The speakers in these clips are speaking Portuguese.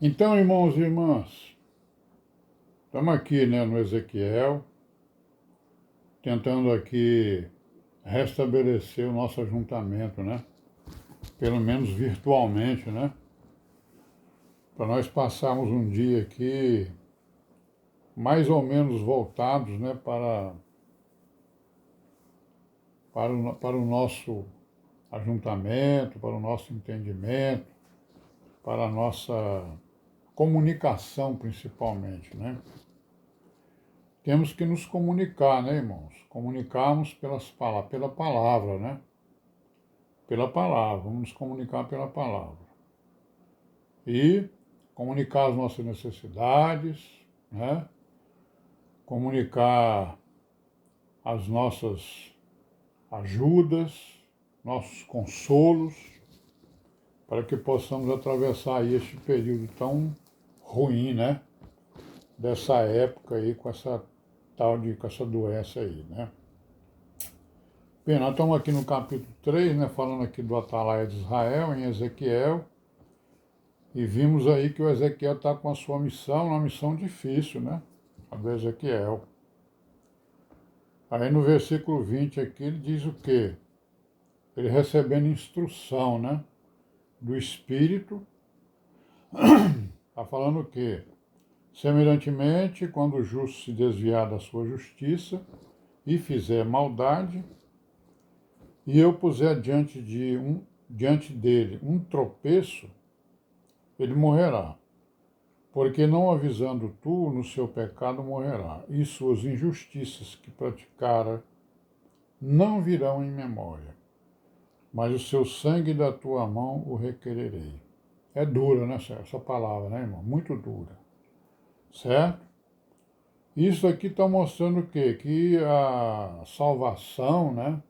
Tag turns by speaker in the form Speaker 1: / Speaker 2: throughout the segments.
Speaker 1: Então, irmãos e irmãs, estamos aqui, no Ezequiel, tentando aqui restabelecer o nosso ajuntamento, pelo menos virtualmente, para nós passarmos um dia aqui mais ou menos voltados, para o nosso ajuntamento, para o nosso entendimento, para a nossa comunicação principalmente, Temos que nos comunicar, irmãos? Comunicarmos pela palavra, Pela palavra, vamos nos comunicar pela palavra. E comunicar as nossas necessidades, Comunicar as nossas ajudas, nossos consolos, para que possamos atravessar aí este período tão ruim, Dessa época aí com essa com essa doença aí, Bem, nós estamos aqui no capítulo 3, falando aqui do Atalaia de Israel, em Ezequiel, e vimos aí que o Ezequiel está com a sua missão, uma missão difícil, A do Ezequiel. Aí no versículo 20 aqui ele diz o quê? Ele recebendo instrução, do Espírito, está falando o quê? Semelhantemente, quando o justo se desviar da sua justiça e fizer maldade, e eu puser diante dele um tropeço, ele morrerá. Porque não avisando tu, no seu pecado morrerá, e suas injustiças que praticara não virão em memória, mas o seu sangue da tua mão o requererei. É dura, essa palavra, irmão? Muito dura. Certo? Isso aqui está mostrando o quê? Que a salvação,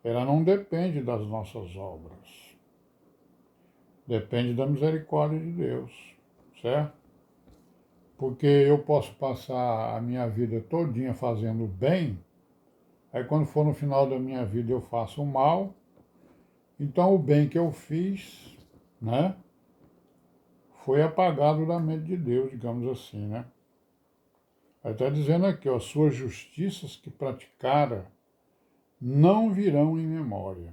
Speaker 1: ela não depende das nossas obras. Depende da misericórdia de Deus, certo? Porque eu posso passar a minha vida todinha fazendo bem, aí quando for no final da minha vida eu faço o mal, então o bem que eu fiz, foi apagado da mente de Deus, digamos assim, Aí está dizendo aqui, ó, suas justiças que praticara não virão em memória,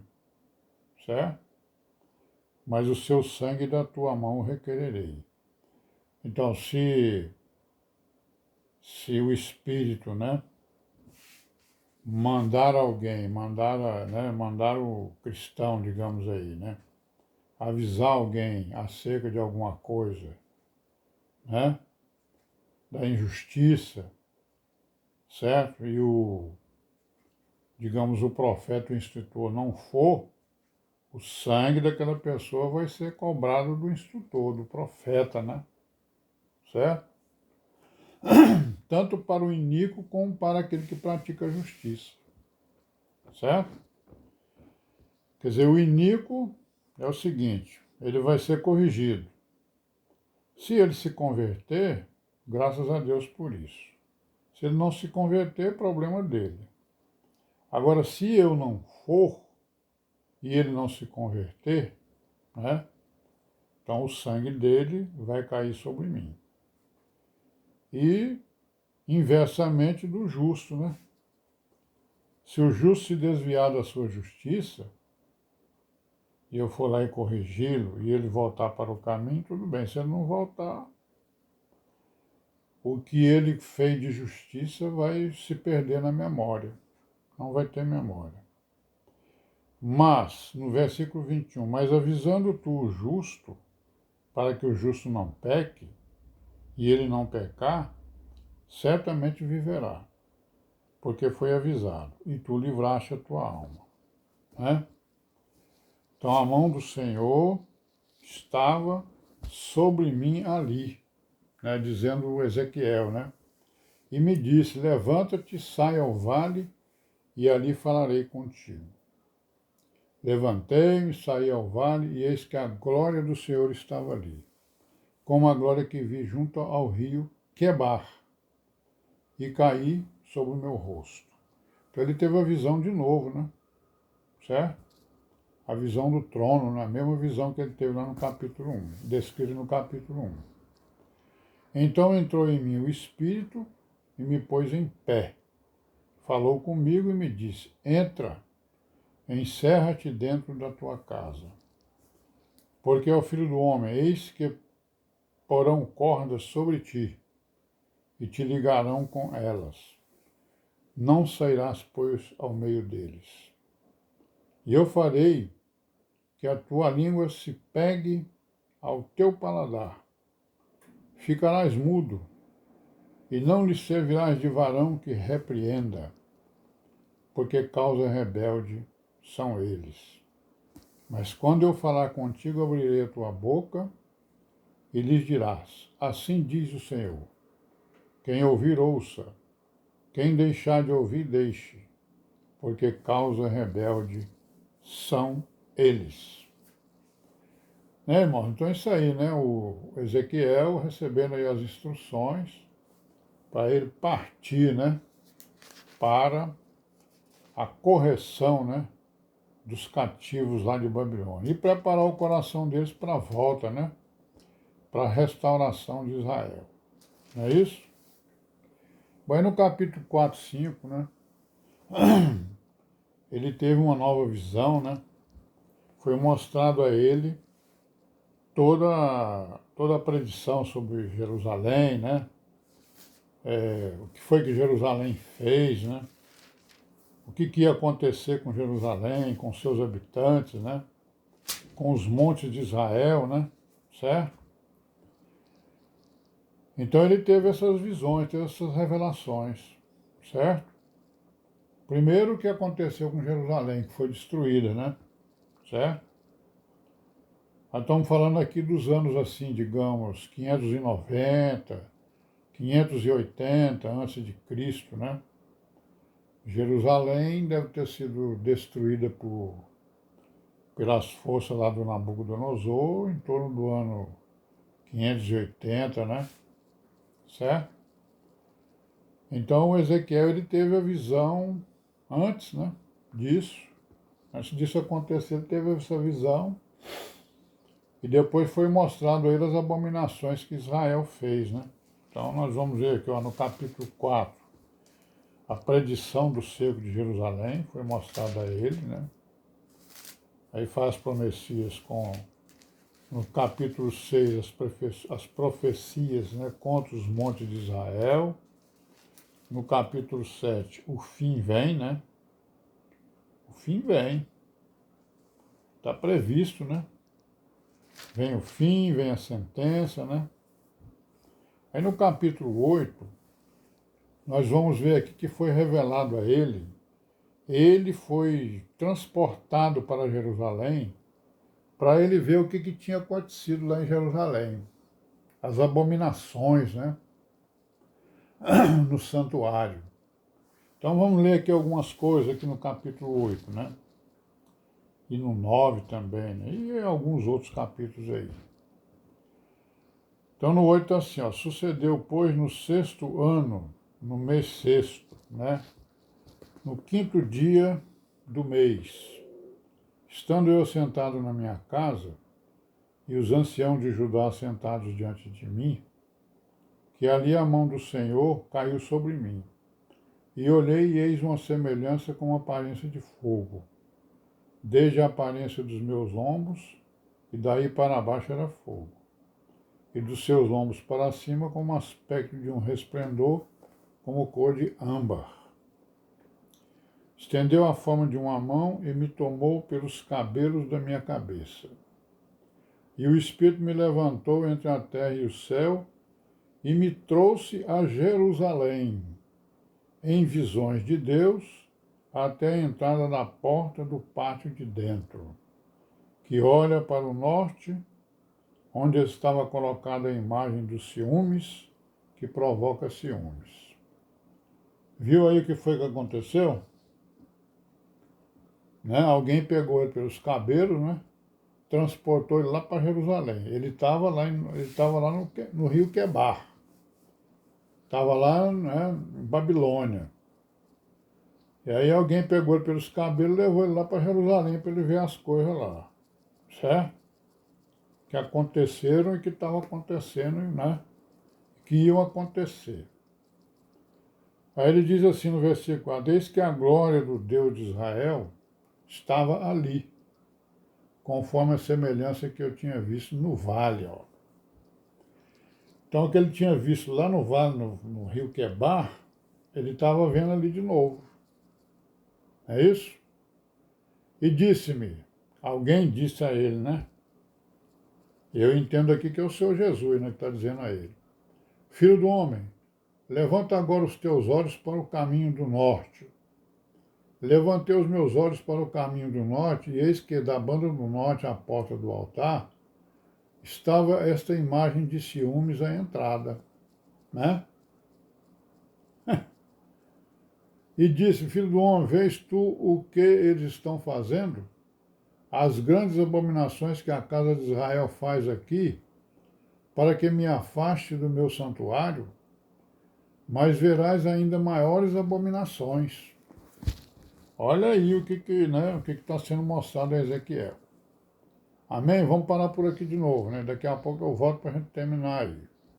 Speaker 1: certo? Mas o seu sangue da tua mão requererei. Então, se o Espírito, mandar alguém, mandar o cristão, digamos aí, avisar alguém acerca de alguma coisa, da injustiça, certo? E digamos, o profeta, o instrutor não for, o sangue daquela pessoa vai ser cobrado do instrutor, do profeta, certo? Tanto para o iníquo como para aquele que pratica a justiça, certo? Quer dizer, o iníquo é o seguinte, ele vai ser corrigido. Se ele se converter, graças a Deus por isso. Se ele não se converter, problema dele. Agora, se eu não for e ele não se converter, então o sangue dele vai cair sobre mim. E inversamente do justo, Se o justo se desviar da sua justiça, e eu for lá e corrigi-lo, e ele voltar para o caminho, tudo bem. Se ele não voltar, o que ele fez de justiça vai se perder na memória. Não vai ter memória. Mas, no versículo 21, mas avisando tu o justo, para que o justo não peque, e ele não pecar, certamente viverá, porque foi avisado, e tu livraste a tua alma. Então a mão do Senhor estava sobre mim ali, dizendo o Ezequiel, e me disse, levanta-te, sai ao vale, e ali falarei contigo. Levantei-me, saí ao vale, e eis que a glória do Senhor estava ali, como a glória que vi junto ao rio Quebar, e caí sobre o meu rosto. Então ele teve a visão de novo, certo? A visão do trono, a mesma visão que ele teve lá no capítulo 1, descrito no capítulo 1. Então entrou em mim o Espírito e me pôs em pé. Falou comigo e me disse: entra, encerra-te dentro da tua casa. Porque ao filho do homem, eis que porão cordas sobre ti e te ligarão com elas. Não sairás, pois, ao meio deles. E eu farei que a tua língua se pegue ao teu paladar. Ficarás mudo, e não lhe servirás de varão que repreenda, porque causa rebelde são eles. Mas quando eu falar contigo, abrirei a tua boca e lhes dirás: assim diz o Senhor. Quem ouvir, ouça. Quem deixar de ouvir, deixe, porque causa rebelde são eles. Né, irmão? Então é isso aí, né? O Ezequiel recebendo aí as instruções para ele partir, né? Para a correção, né? Dos cativos lá de Babilônia e preparar o coração deles para a volta, né? Para a restauração de Israel. Não é isso? Bom, aí no capítulo 4, 5, né? Ele teve uma nova visão, né? Foi mostrado a ele toda a predição sobre Jerusalém, né? O que foi que Jerusalém fez, né? O que ia acontecer com Jerusalém, com seus habitantes, né? Com os montes de Israel, né? Certo? Então ele teve essas visões, teve essas revelações, certo? Primeiro o que aconteceu com Jerusalém, que foi destruída, né? Certo? Nós estamos falando aqui dos anos assim, digamos, 590, 580 antes de Cristo, né? Jerusalém deve ter sido destruída pelas forças lá do Nabucodonosor em torno do ano 580, né? Certo? Então o Ezequiel ele teve a visão antes, né? Disso. Antes disso acontecer, ele teve essa visão. E depois foi mostrado a ele as abominações que Israel fez, né? Então nós vamos ver aqui ó, no capítulo 4, a predição do cerco de Jerusalém foi mostrada a ele, né? Aí faz promessias no capítulo 6, as profecias, né, contra os montes de Israel. No capítulo 7, o fim vem, né? O fim vem. Está previsto, né? Vem o fim, vem a sentença, né? Aí no capítulo 8, nós vamos ver aqui que foi revelado a ele. Ele foi transportado para Jerusalém para ele ver o que tinha acontecido lá em Jerusalém. As abominações, né? No santuário. Então vamos ler aqui algumas coisas aqui no capítulo 8, né? E no 9 também, né? E alguns outros capítulos aí. Então no 8 assim, ó, sucedeu, pois, no 6º ano, no mês 6º, né? No 5º dia do mês, estando eu sentado na minha casa, e os anciãos de Judá sentados diante de mim, que ali a mão do Senhor caiu sobre mim. E olhei e eis uma semelhança com a aparência de fogo, desde a aparência dos meus lombos, e daí para baixo era fogo, e dos seus lombos para cima como aspecto de um resplendor, como cor de âmbar. Estendeu a forma de uma mão e me tomou pelos cabelos da minha cabeça. E o Espírito me levantou entre a terra e o céu, e me trouxe a Jerusalém, em visões de Deus, até a entrada da porta do pátio de dentro, que olha para o norte, onde estava colocada a imagem dos ciúmes, que provoca ciúmes. Viu aí o que foi que aconteceu? Né? Alguém pegou ele pelos cabelos, né? Transportou ele lá para Jerusalém. Ele estava lá no rio Quebar. Estava lá, né, em Babilônia. E aí alguém pegou ele pelos cabelos e levou ele lá para Jerusalém para ele ver as coisas lá. Certo? Que aconteceram e que estavam acontecendo, né? que iam acontecer. Aí ele diz assim no versículo 4, eis que a glória do Deus de Israel estava ali, conforme a semelhança que eu tinha visto no vale. Ó. Então, o que ele tinha visto lá no vale, no rio Quebar, ele estava vendo ali de novo. É isso? E disse-me, alguém disse a ele, né? Eu entendo aqui que é o Senhor Jesus, né, que está dizendo a ele. Filho do homem, levanta agora os teus olhos para o caminho do norte. Levantei os meus olhos para o caminho do norte, e eis que da banda do norte, à porta do altar, estava esta imagem de ciúmes à entrada, né? E disse, filho do homem, vês tu o que eles estão fazendo? As grandes abominações que a casa de Israel faz aqui, para que me afaste do meu santuário, mas verás ainda maiores abominações. Olha aí o que está sendo mostrado a Ezequiel. Amém? Vamos parar por aqui de novo, né? Daqui a pouco eu volto para a gente terminar aí.